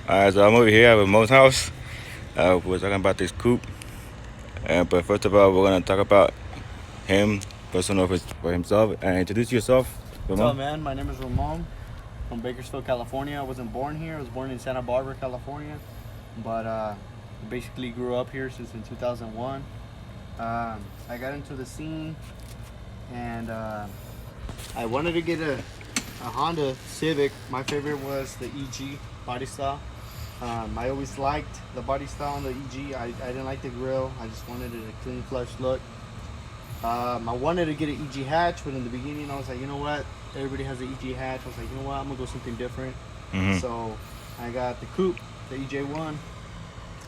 Alright, so I'm over here at Ramon's house. We're talking about this coupe. But first of all, we're gonna talk about him, personal for himself. And introduce yourself, What's Ramon. up, man? My name is Ramon from Bakersfield, California. I wasn't born here. I was born in Santa Barbara, California. But basically grew up here since in 2001. I got into the scene and I wanted to get a Honda Civic. My favorite was the EG body style. I always liked the body style on the EG. I didn't like the grill. I just wanted a clean, flush look. I wanted to get an EG hatch, but in the beginning I was like, you know what? Everybody has an EG hatch. I was like, you know what? I'm gonna go something different. Mm-hmm. So I got the coupe, the EJ1.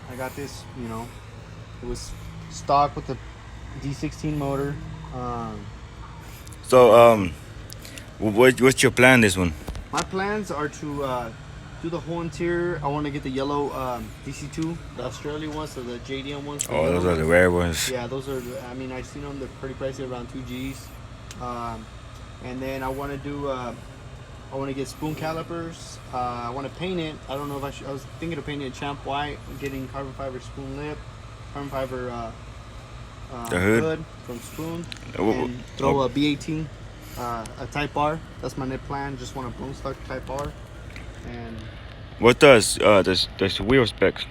I got this, it was stock with the D16 motor. So what's your plan this one? My plans are to do the whole interior. I want to get the yellow DC2, the Australian ones, so the JDM ones. Oh, those are the rare ones. Yeah, those are. I mean, I've seen them. They're pretty pricey, around 2Gs. And then I want to do. I want to get spoon calipers. I want to paint it. I don't know if I should. I was thinking of painting it champ white, getting carbon fiber spoon lip, carbon fiber the hood from Spoon, and throw a B18, a Type R. That's my net plan. Just want a boom stock Type R. And what does the wheel specs?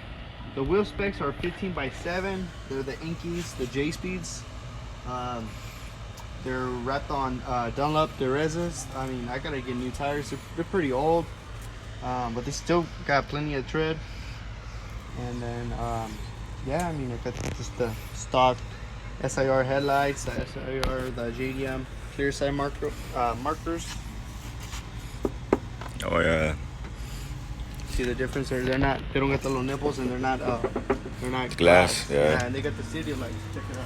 the wheel specs are 15x7. They're the Inkies, the J speeds. They're wrapped on Dunlop Derezas. I mean, I gotta get new tires. They're pretty old, but they still got plenty of tread. And then, yeah, I mean, I got just the stock SIR headlights, the SIR, the JDM clear side markers. Oh yeah. See the difference there? They don't get the little nipples, and they're not Glass, yeah. And they got the city lights. Check it out.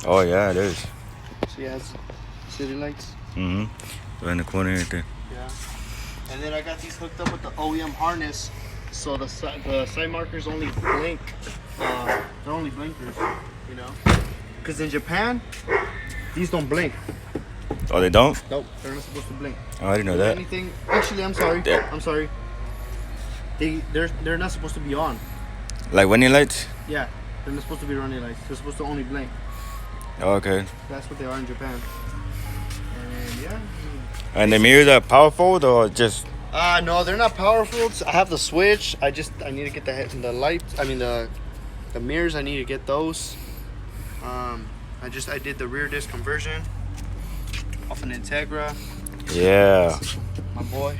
Oh yeah, it is. See, it has city lights. Mm-hmm. Right in the corner right there. Yeah. And then I got these hooked up with the OEM harness, so the side markers only blink. They're only blinkers, Because in Japan, these don't blink. Oh, they don't? Nope, they're not supposed to blink. Oh, I didn't know that. Anything? Actually, I'm sorry. Yeah. I'm sorry. They're not supposed to be on. Like running lights? Yeah, they're not supposed to be running lights. They're supposed to only blink. Oh, okay. That's what they are in Japan. And yeah. And the mirrors are powerful or just? No, they're not powerful. I have the switch. I need to get the lights. I mean the mirrors. I need to get those. I did the rear disc conversion off an Integra. Yeah. My boy.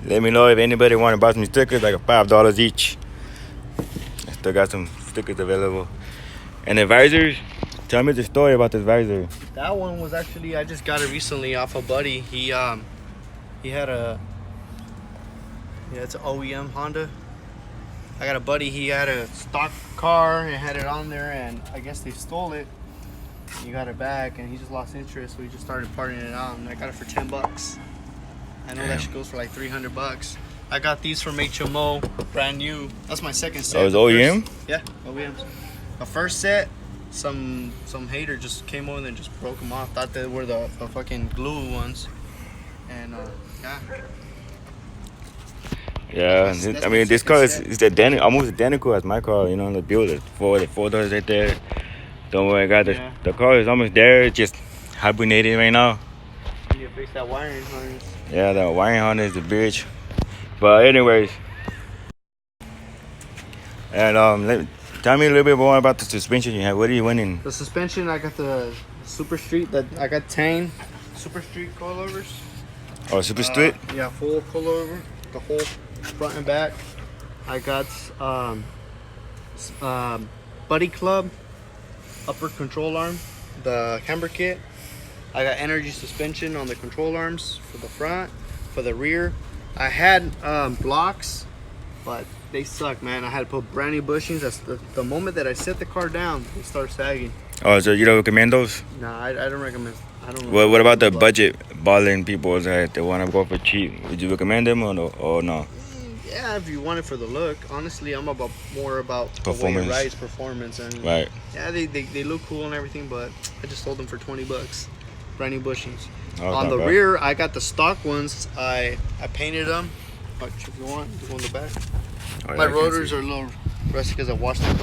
Let me know if anybody want to buy some stickers, like $5 each. I still got some stickers available. And the visors. Tell me the story about this visor. That one was actually, I just got it recently off a buddy. He had it's an OEM Honda. I got a buddy, he had a stock car and had it on there, and I guess they stole it. He got it back and he just lost interest, so he just started partying it out, and I got it for $10. I know that shit goes for like $300. I got these from HMO, brand new. That's my second set. Oh, it's OEM? Yeah, OEMs. The first set, some hater just came over and just broke them off. Thought they were the fucking glue ones. And yeah. Yeah, That's I mean, my this second car is set. almost identical as my car, the build. Four doors right there. Don't worry, I got the car is almost there, just hibernating right now. You need to fix that wiring harness. Yeah, the wiring harness is the bitch. But anyways, and tell me a little bit more about the suspension you have. What are you winning? The suspension, I got the Super Street. I got Tang Super Street coilovers. Oh, Super Street? Yeah, full coilover, the whole front and back. I got Buddy Club upper control arm, the camber kit. I got energy suspension on the control arms for the front. For the rear, I had blocks, but they suck, man. I had to put brand new bushings. That's the moment that I set the car down, they start sagging. Oh, so you don't recommend those? Nah, I don't recommend. I don't. Well, what about the budget balling people that they want to go for cheap? Would you recommend them or no? Yeah, if you want it for the look. Honestly, I'm more about Performance. The way it rides, performance, and Right. yeah, they look cool and everything, but I just sold them for $20. brand new bushings. Oh, On not the bad. rear, I got the stock ones. I painted them. If you want, you go in the back. Oh, yeah, My I can rotors see. are a little rusty because I washed the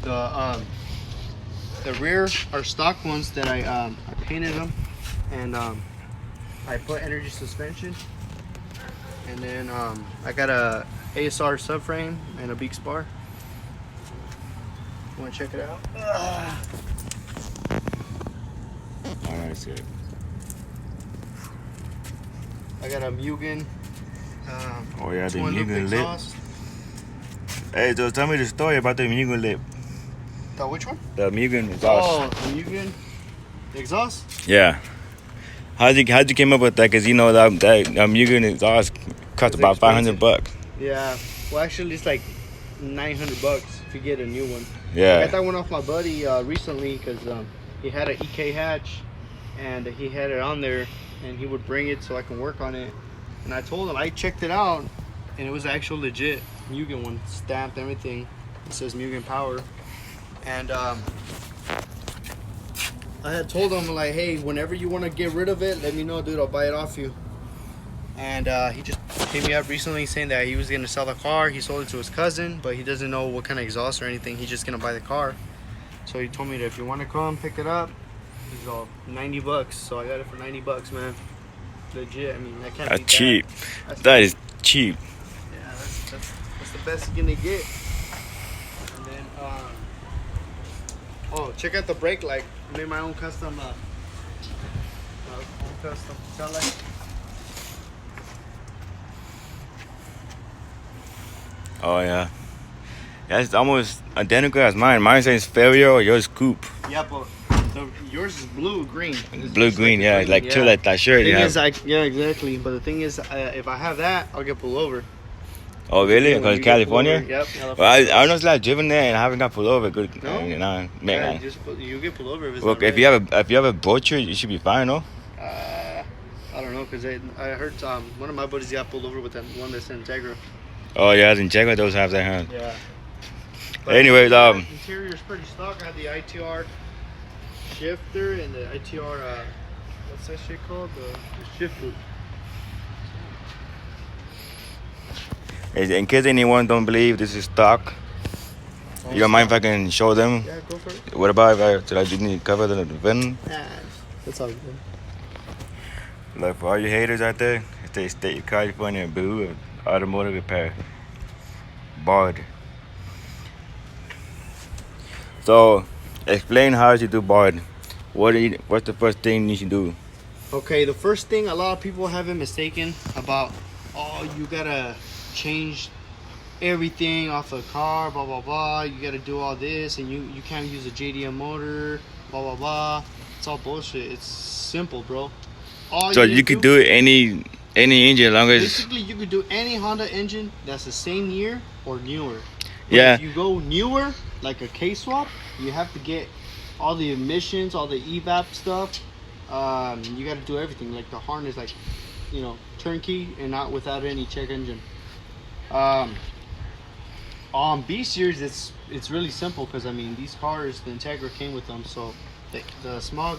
car. The rear are stock ones that I painted them, and I put energy suspension, and then I got a ASR subframe and a beak spar. You want to check it out? Oh, yeah, I see it. I got a Mugen. Oh, yeah, the twin loop Mugen lip. exhaust. Hey, so tell me the story about the Mugen lip. The which one? The Mugen exhaust. Oh, the Mugen exhaust. Yeah. How'd you came up with that? Cause you know that Mugen exhaust costs It's about expensive. $500. Yeah. Well, actually, it's like $900 if you get a new one. I Yeah. got that one off my buddy recently because he had an EK hatch and he had it on there and he would bring it so I can work on it. And I told him, I checked it out and it was actual legit Mugen one, stamped, everything. It says Mugen Power. And I had told him like, hey, whenever you want to get rid of it, let me know, dude. I'll buy it off you. And he just hit me up recently saying that he was gonna sell the car. He sold it to his cousin, but he doesn't know what kind of exhaust or anything. He's just gonna buy the car. So he told me that if you want to come pick it up, he's all $90. So I got it for $90, man. Legit. I mean, I can't That's beat cheap. That. That is cheap. Yeah, that's the best you're gonna get. And then, oh, check out the brake light. I made my own custom tail light. Oh yeah. That's almost identical as mine. Mine says failure or yours coupe. Yeah, but yours is blue green. It's Blue just green, yeah, green, like like that shirt. Thing Yeah. is, yeah, exactly. But the thing is, if I have that, I'll get pulled over. Oh really? When Because you get pulled California. over, yep. Well, I honestly I've driven there and I haven't got pulled over. Good. No? You know, Yeah, man. you get pulled over if it's Look, not if red. you have a boat shirt, you should be fine, no? I don't know, because I heard one of my buddies got pulled over with that one that's in Integra. Oh yeah, in Jaguar those have that, huh? Yeah. Anyways, interior is pretty stock. I have the ITR shifter and the ITR what's that shit called? The shift loop. in case anyone don't believe this is stock, you don't mind if I can show them? Yeah, go for it. What about if I do need to cover the VIN? Nah, that's all good. Look, for all you haters out there, if they state California Boo Automotive Repair. Bard. So, explain how you do Bard. What's the first thing you should do? Okay, the first thing a lot of people have it mistaken about, oh, you gotta change everything off the car, blah blah blah. You gotta do all this, and you can't use a JDM motor, blah blah blah. It's all bullshit. It's simple, bro. All So need you to could do it any engine as long as basically you could do any Honda engine that's the same year or newer. But yeah. if you go newer, like a K swap, you have to get all the emissions, all the evap stuff. You got to do everything, like the harness, like, you know, turnkey and not without any check engine. On B series, it's really simple because I mean these cars, the Integra came with them, so the smog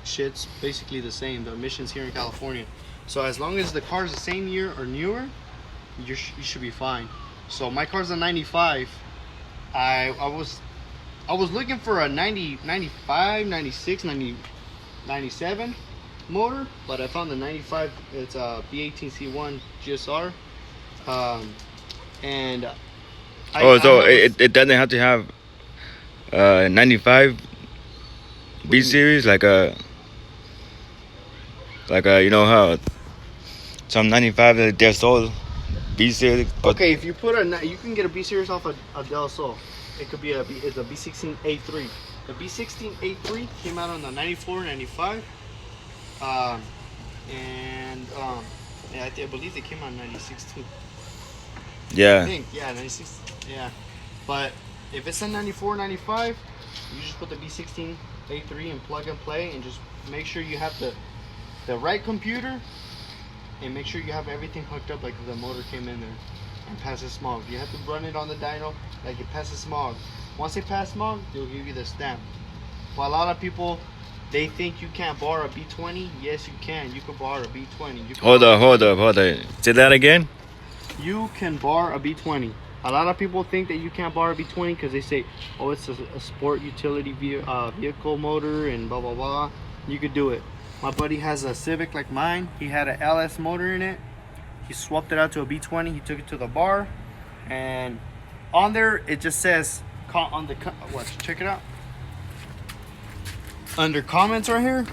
shit's basically the same. The emissions here in California. So as long as the car's the same year or newer, you should be fine. So my car's a 95. I was looking for a 90, 95, 96, 90, 97 motor, but I found the 95. It's a B18C1 GSR, and it doesn't have to have 95 B series like a you know how some 95 they're sold B series. But okay, if you put you can get a B series off a Del Sol. It could be it's a B16A3. The B16A3 came out on the 94, 95. Yeah, I believe they came out in 96 too. yeah. I think, yeah, 96. Yeah. But if it's a 94, 95, you just put the B16A3 and plug and play and just make sure you have the right computer and make sure you have everything hooked up like the motor came in there and passes smog. You have to run it on the dyno like it passes smog. Once it passes smog, they'll give you the stamp. But a lot of people They think you can't bar a B20. Yes, you can. You can bar a B20. You can Hold bar- up, hold up, hold up. Say that again. You can bar a B20. A lot of people think that you can't bar a B20 because they say, oh, it's a sport utility vehicle motor and blah, blah, blah. You could do it. My buddy has a Civic like mine. He had an LS motor in it. He swapped it out to a B20. He took it to the bar. And on there, it just says, watch, check it out. Under comments right here,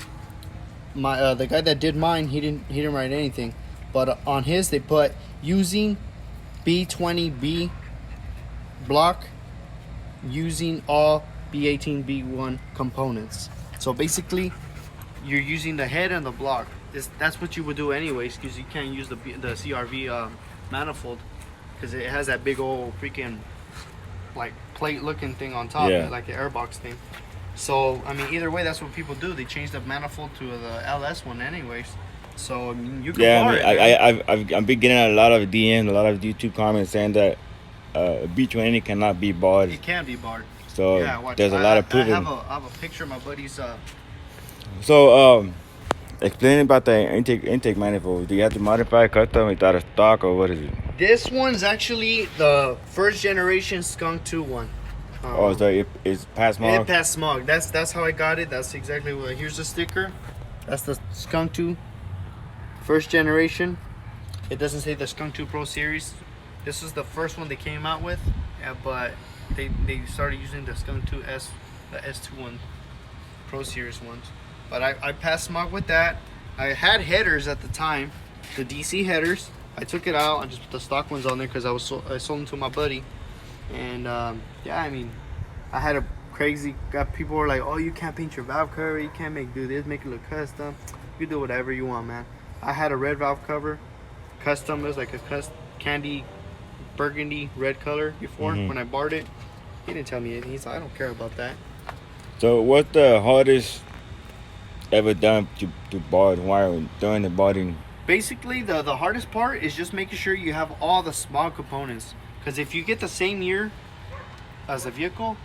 the guy that did mine, he didn't write anything. But on his, they put using B20B block using all B18 B1 components. So basically you're using the head and the block. That's what you would do anyways, because you can't use the CRV manifold because it has that big old freaking like plate looking thing on top, like an airbox thing. So I mean, either way, that's what people do. They change the manifold to the LS one anyways. So I mean, you can bar it. I've been getting a lot of DMs, a lot of YouTube comments saying that B20 cannot be barred. It can be barred. So yeah, watch. there's a lot of proving. I have a picture of my buddy's. So explain about the intake manifold. Do you have to modify, custom, without a stock, or what is it? This one's actually the first generation Skunk 2 one. So it's past smog? It passed smog. That's how I got it. That's exactly what. Here's the sticker. That's the Skunk 2 first generation. It doesn't say the Skunk 2 Pro Series. This is the first one they came out with, but they started using the Skunk 2 S, the S21 Pro Series ones. But I passed smog with that. I had headers at the time, the DC headers. I took it out and just put the stock ones on there because I sold them to my buddy. And yeah, I mean, I had a crazy. People were like, "Oh, you can't paint your valve cover. You can't do this. Make it look custom. You do whatever you want, man." I had a red valve cover, custom. It was like a candy, burgundy red color before when I barred it. He didn't tell me anything. He's like, "I don't care about that." So what's the hardest ever done to bar the wire during the barding? Basically, the hardest part is just making sure you have all the smog components. Because if you get the same year as a vehicle,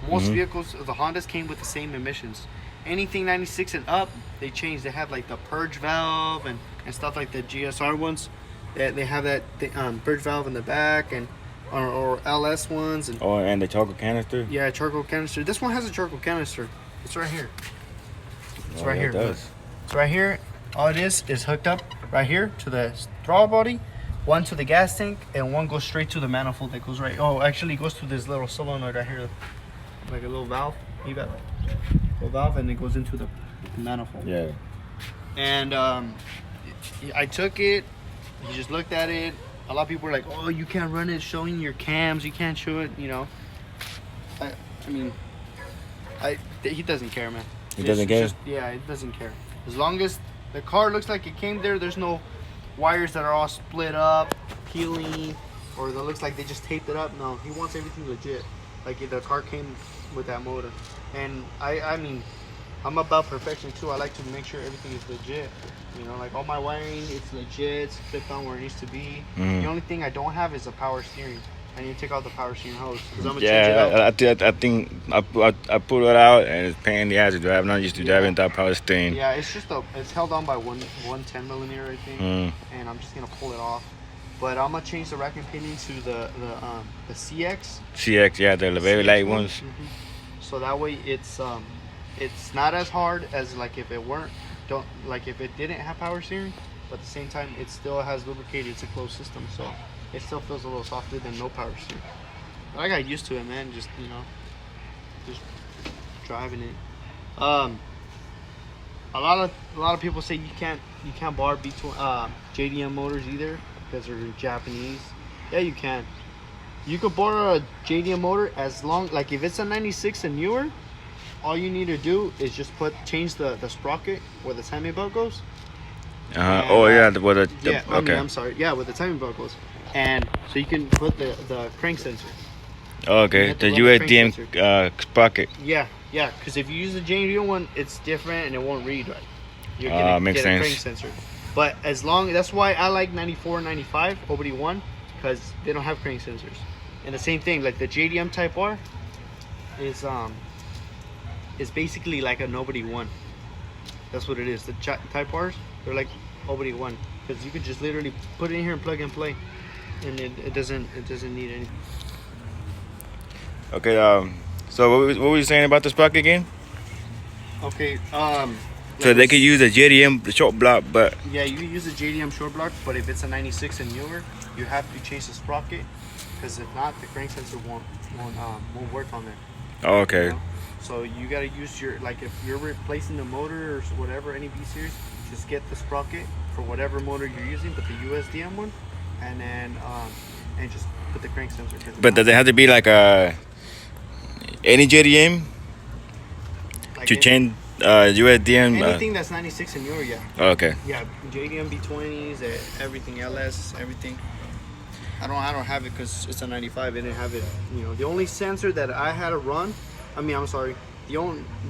most vehicles, the Hondas came with the same emissions. Anything 96 and up, they changed. They have like the purge valve and stuff like the GSR ones. They have that purge valve in the back and or LS ones. And the charcoal canister? Yeah, charcoal canister. This one has a charcoal canister. It's right here. It's right here. It does. It's right here. All it is hooked up right here to the throttle body. One to the gas tank, and one goes straight to the manifold that goes right. Oh, actually, it goes to this little solenoid right here, like a little valve. Little valve, and it goes into the manifold. Yeah. And I took it. He just looked at it. A lot of people were like, "Oh, you can't run it showing your cams. You can't show it." You know. I mean, he doesn't care, man. He doesn't care. Yeah, it doesn't care. As long as the car looks like it came there, there's no wires that are all split up, peeling, or that looks like they just taped it up. No, he wants everything legit. Like if the car came with that motor. And I mean, I'm about perfection too. I like to make sure everything is legit. You know, like all my wiring, it's legit, it's clipped on where it needs to be. The only thing I don't have is a power steering. I need to take out the power steering hose because I'm gonna change it out. I think I pulled it out and it's pain in the ass to drive. I'm not used to driving without power steering. Yeah, it's just it's held on by one 10mm, I think, and I'm just gonna pull it off. But I'm gonna change the rack and pinion to the CX. CX, yeah, the very light ones. So that way it's not as hard as like if it if it didn't have power steering, but at the same time it still has lubricated. It's a closed system, so it still feels a little softer than no power steering. But I got used to it, man. Just just driving it. A lot of people say you can't bar JDM motors either because they're Japanese. Yeah, you can. You could bar a JDM motor as long like if it's a 96 and newer. All you need to do is just change the sprocket where the timing belt goes. Okay. I'm sorry. Yeah, where the timing belt goes. And so you can put the crank sensor. Okay, the USDM sprocket. Yeah, because if you use the JDM one, it's different and it won't read right. You're gonna makes get a sense. crank sensor. But that's why I like 94 and 95 OBD1 because they don't have crank sensors. And the same thing, like the JDM Type R is basically like a Nobody 1. That's what it is. The Type R's, they're like OBD1 because you could just literally put it in here and plug and play, and it doesn't need any. Okay. So what were you saying about the sprocket again? Okay. So they could use a JDM short block, but yeah, you can use a JDM short block, but if it's a 96 and newer, you have to change the sprocket because if not, the crank sensor won't work on there. oh, okay. You know? So you gotta use your, like, if you're replacing the motor or whatever, any B series, just get the sprocket for whatever motor you're using, but the USDM one, and then and just put the crank sensor. But does it have to be like any JDM like to change USDM? Anything that's 96 and newer, yeah. Oh, okay. Yeah, JDM B20s, everything, LS, everything. I don't have it because it's a 95. I didn't have it. You know, the only sensor that I had to run, the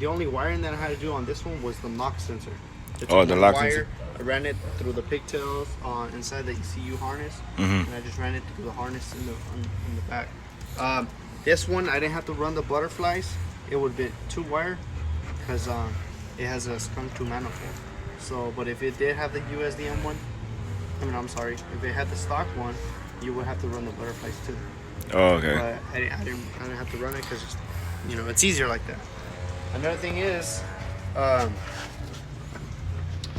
only wiring that I had to do on this one was the lock sensor. The lock sensor. I ran it through the pigtails inside the ECU harness, and I just ran it through the harness in the back. This one I didn't have to run the butterflies. It would be 2-wire because it has a skunk 2 manifold. So, but if it did have the USDM one, if it had the stock one, you would have to run the butterflies too. Oh, okay. But I didn't have to run it because it's easier like that. Another thing is,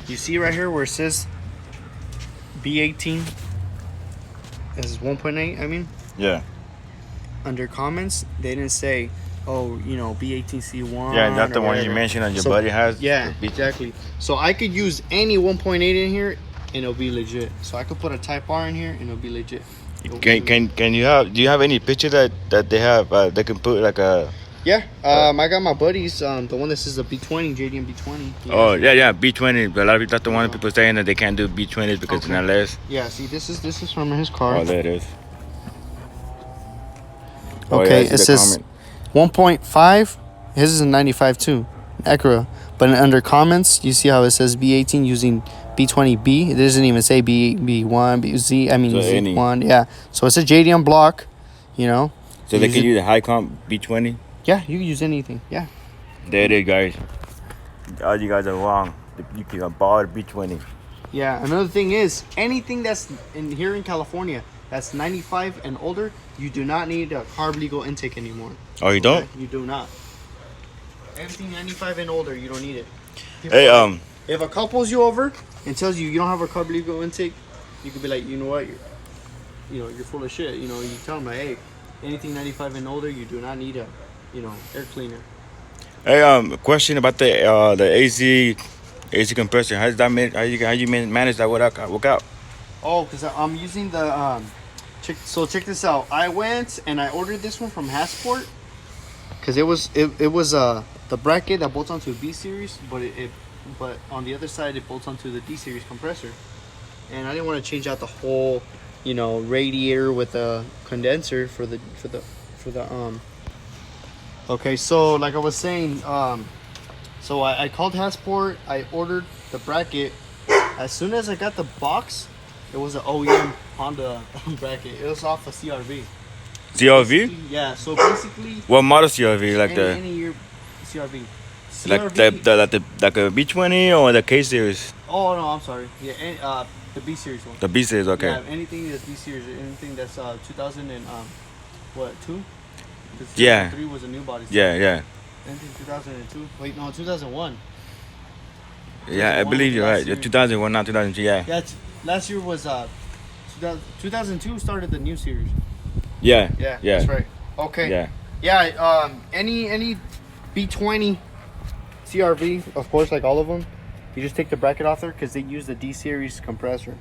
you see right here where it says B18 is 1.8. I mean, Yeah. under comments they didn't say, oh, B18C1. Yeah, that's the one whatever. you mentioned and your buddy has. Yeah, exactly. So I could use any 1.8 in here and it'll be legit. So I could put a Type R in here and it'll be legit. Can you have? Do you have any picture that they have? They can put like a. Yeah. I got my buddies. The one that says a B20, JDM B20. Oh yeah, B20. But a lot of people, that's the one people saying that they can't do B20s because it's not less. Yeah. See, this is from his car. Oh, there it is. Okay, yeah, it says 1.5. His is a 95 too, Acura. But under comments, you see how it says B18 using B20B. It doesn't even say B1, BZ. I mean So Z1. Yeah. So it's a JDM block. So they can use a high comp B20. Yeah, you can use anything. Yeah. There it is, guys. All you guys are wrong. You can borrow the B20. Yeah. Another thing is, anything that's here in California that's 95 and older, you do not need a carb legal intake anymore. Oh, you don't? You do not. Everything 95 and older, you don't need it. Hey, if a couple pulls you over and tells you don't have a carb legal intake, you could be like, you know what, you're full of shit. You tell them like, hey, anything 95 and older, you do not need a, air cleaner. Hey, question about the AC compressor. How you manage that work out? Oh, because I'm using the check this out. I went and I ordered this one from Hassport because it was the bracket that bolts onto a B series, but on the other side it bolts onto the D series compressor, and I didn't want to change out the whole radiator with a condenser for the Okay, so like I was saying, so I called Hassport. I ordered the bracket. As soon as I got the box, it was an OEM Honda bracket. It was off a CRV. CRV? Yeah. So basically, What model CRV? Like any year CRV. like a B20 or the K series? Oh no, I'm sorry. Yeah, the B series one. The B series, okay. Yeah, anything that's B series, anything that's 2000 and two? Yeah. 2003 was a new body. Yeah. Anything 2002? Wait, no, 2001. Yeah, I believe you're right. 2001, not 2002. Yeah. Yeah, last year was 2002 started the new series. Yeah. That's right. Okay. Yeah. Any B20 CRV, of course, like all of them, you just take the bracket off there because they use the D series compressor.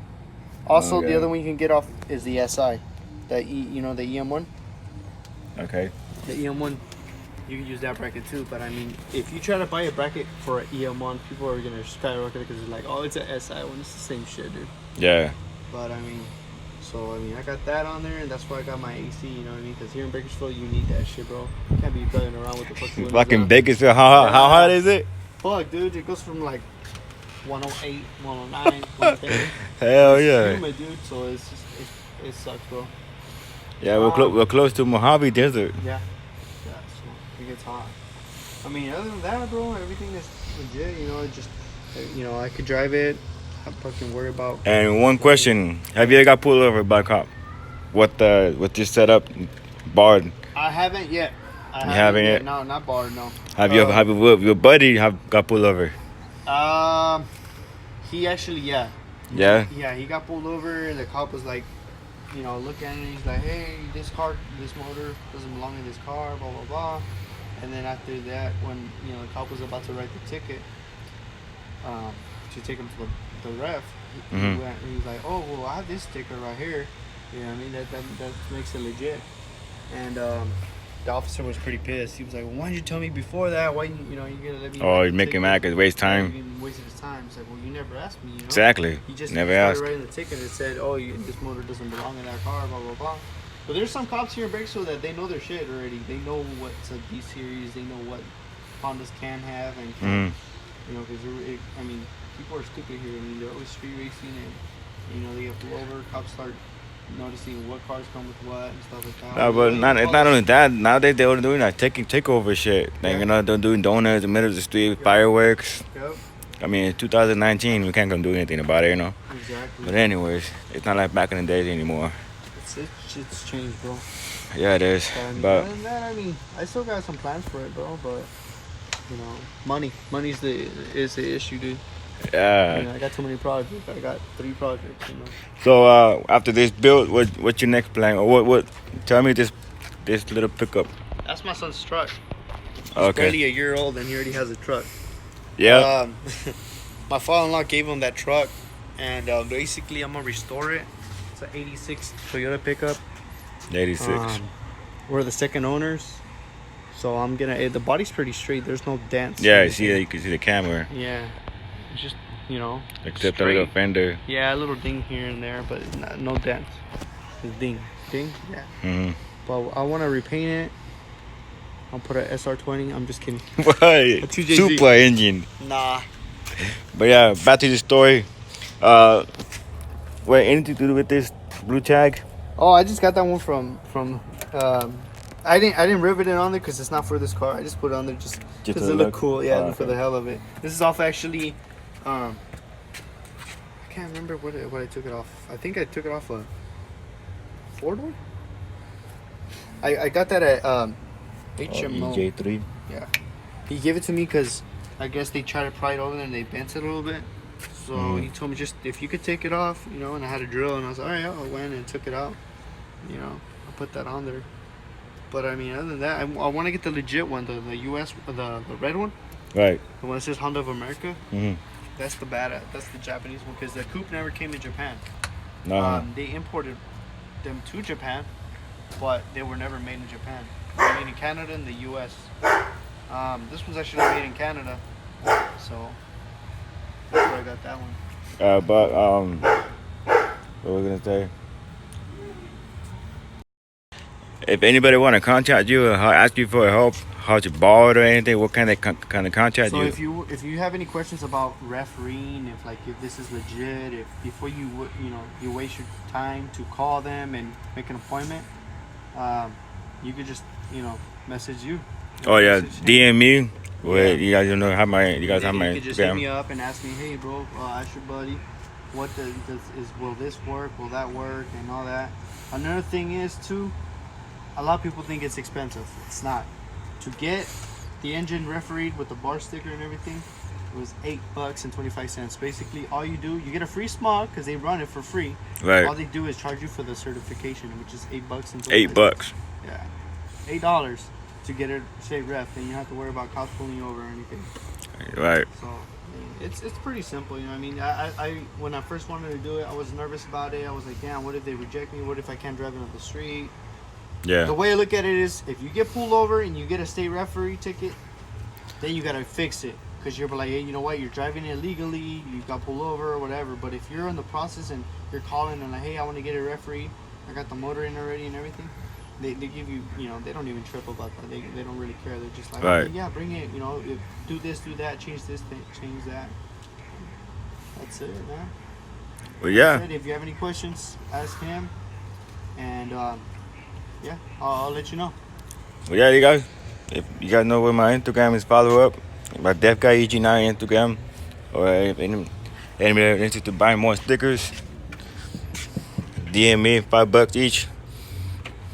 Also, the other one you can get off is the SI, the the EM1. Okay. The EM1, you can use that bracket too. But I mean, if you try to buy a bracket for an EM1, people are gonna skyrocket because they're like, oh, it's a SI one. It's the same shit, dude. Yeah. But I mean, I got that on there, and that's why I got my AC. You know what I mean? Because here in Bakersfield, you need that shit, bro. You can't be driving around with the fucking. Fucking Bakersfield. How hot is it? Fuck, dude, it goes from like 108, 109, 110. Hell It's yeah. humid, dude. So it sucks, bro. Yeah, we're close to Mojave Desert. Yeah, so it gets hot. I mean, other than that, bro, everything is legit. It just I could drive it. I'm fucking worried about. And one question: have you ever got pulled over by a cop? With this setup, barred? I haven't yet. I You haven't yet? No, not barred. No. Have you have your buddy got pulled over? He actually, yeah. Yeah. Yeah, he got pulled over. The cop was like, look at it. He's like, hey, this motor doesn't belong in this car, blah blah blah. And then after that, when the cop was about to write the ticket, to take him to the ref, he was like, oh well, I have this sticker right here. You know what I mean? That makes it legit. And the officer was pretty pissed. He was like, well, why didn't you tell me before that? Why you gonna let me? Oh, he's making mad because waste time. He wasted his time. He's like, well, you never asked me. Exactly. He just never started asked. writing the ticket. It said, oh, this motor doesn't belong in that car. Blah blah blah. But there's some cops here in Bakersfield that they know their shit already. They know what's a D series. They know what Hondas can have and can't. Because people are stupid here. I mean, they're always street racing and they get pulled over. Cops start noticing what cars come with what and stuff like that. No, but it's not only that. Nowadays they're doing like takeover shit. Like they're doing donuts in the middle of the street, fireworks. Yep. I mean, it's 2019. We can't come do anything about it, Exactly. But anyways, it's not like back in the days anymore. It's changed, bro. Yeah, it is. But other than that, I still got some plans for it, bro. But money's the issue, dude. Yeah. I got too many projects. I got 3 projects. So after this build, what's your next plan? Or what? Tell me this little pickup. That's my son's truck. He's Okay. barely a year old and he already has a truck. Yeah. My father-in-law gave him that truck, and basically I'm gonna restore it. It's an '86 Toyota pickup. 86. We're the second owners, so I'm gonna. The body's pretty straight. There's no dents. Yeah, you can see the camera. Yeah, it's just Except a straight. little fender. Yeah, a little ding here and there, but no dents. It's ding, yeah. Mm-hmm. But I want to repaint it. I'll put a SR20. I'm just kidding. Right. 2JZ. Super engine. Nah. But yeah, back to the story. Anything to do with this blue tag? Oh, I just got that one from. I didn't rivet it on there because it's not for this car. I just put it on there just because it looked cool. Yeah, for the hell of it. This is off actually. I can't remember what I took it off. I think I took it off a 4-door. I got that at HMO. EJ3. Yeah, he gave it to me because I guess they tried to pry it over there and they bent it a little bit. So he told me just if you could take it off, and I had a drill and I was like, all right, I went and took it out. I put that on there. But other than that, I want to get the legit one, the US, the red one. Right. The one that says Honda of America. Mm-hmm. That's the Japanese one because the coupe never came to Japan. No. They imported them to Japan, but they were never made in Japan. They were made in Canada and the US. This one's actually made in Canada, so that's where I got that one. What was I gonna say? If anybody want to contact you or ask you for help, how to borrow it or anything, what kind of contact So you? if you have any questions about refereeing, if this is legit, if before you you waste your time to call them and make an appointment, you could just message you. Oh yeah, Message him. DM me. Well, Yeah. you guys don't know how you guys have my You could just hit me Instagram. up and ask me, hey bro, ask your buddy, will this work? Will that work? And all that. Another thing is too, a lot of people think it's expensive. It's not. To get the engine refereed with the bar sticker and everything, it was $8.25. Basically, all you do, you get a free smog because they run it for free. Right. All they do is charge you for the certification, which is $8.25. $8. Yeah, $8 to get it straight ref, and you don't have to worry about cops pulling you over or anything. Right. So it's pretty simple, I when I first wanted to do it, I was nervous about it. I was like, damn, what if they reject me? What if I can't drive it on the street? Yeah. The way I look at it is, if you get pulled over and you get a state referee ticket, then you gotta fix it, because you're like, hey, you know what, you're driving illegally, you got pulled over or whatever. But if you're in the process and you're calling and like, hey, I want to get a referee, I got the motor in already and everything, they give you, they don't even trip about that. They don't really care. They're just like, Right. okay, yeah, bring it. If, do this, do that, change this, change that. That's it, man. Well, yeah. If you have any questions, ask him, and yeah, I'll let you know. Well, yeah, you guys. If you guys know where my Instagram is, follow up. My Deaf Guy EG9 Instagram. Or if anybody interested to buy more stickers, DM me $5 each.